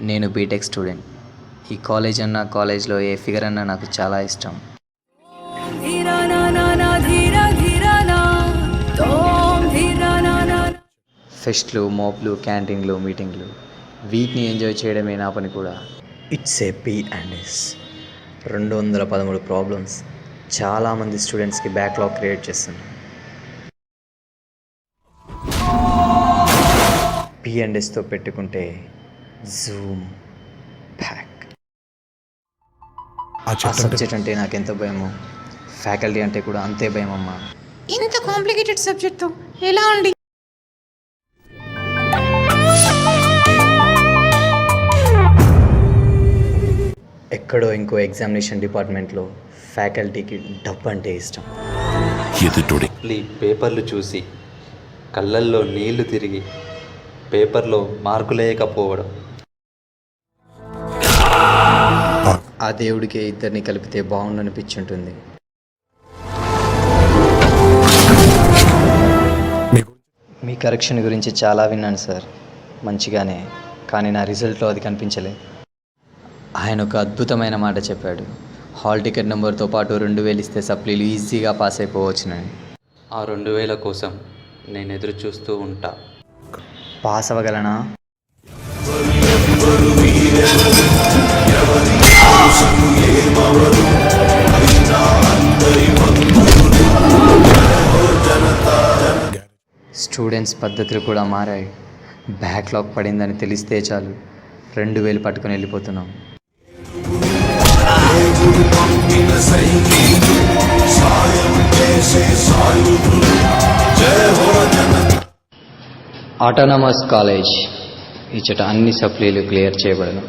నేను BTech student. ఈ కాలేజ్లో ఏ ఫిగర్ అన్నా నాకు చాలా ఇష్టం. ఫెస్ట్లు, మోప్లు, క్యాంటీన్లు, మీటింగ్లు, వీటిని ఎంజాయ్ చేయడమే నా పని కూడా. It's a P&S. 213 ప్రాబ్లమ్స్ చాలామంది స్టూడెంట్స్కి బ్యాక్లాగ్ క్రియేట్ చేస్తున్నాయి. P&Sతో పెట్టుకుంటే జూమ్ ప్యాక్. ఆ సబ్జెక్ట్ అంటే నాకు ఎంత భయమో, ఫ్యాకల్టీ అంటే కూడా అంతే భయం అమ్మా. ఇంత కాంప్లికేటెడ్ సబ్జెక్ట్తో ఎలా అండి? ఎక్కడో ఇంకో ఎగ్జామినేషన్ డిపార్ట్మెంట్లో ఫ్యాకల్టీకి డబ్బు అంటే ఇష్టం. ఈ పేపర్లు చూసి కళ్ళల్లో నీళ్లు తిరిగి పేపర్లో మార్కులేయకపోవడం. ఆ దేవుడికే ఇద్దరిని కలిపితే బాగుండనిపించుంటుంది. మీ కరెక్షన్ గురించి చాలా విన్నాను సార్, మంచిగానే, కానీ నా రిజల్ట్లో అది కనిపించలేదు. ఆయన ఒక అద్భుతమైన మాట చెప్పాడు. హాల్ టికెట్ నెంబర్తో పాటు 2000 ఇస్తే సప్లీలు ఈజీగా పాస్ అయిపోవచ్చునని. ఆ 2000 కోసం నేను ఎదురు చూస్తూ ఉంటా. పాస్ అవ్వగలనా? స్టూడెంట్స్ పద్ధతులు కూడా మారాయి. బ్యాక్లాగ్ పడిందని తెలిస్తే చాలు 2000 పట్టుకొని వెళ్ళిపోతున్నాం. ఆటోనమస్ కాలేజ్ ఇచ్చట అన్ని సప్లీలు క్లియర్ చేయబడను.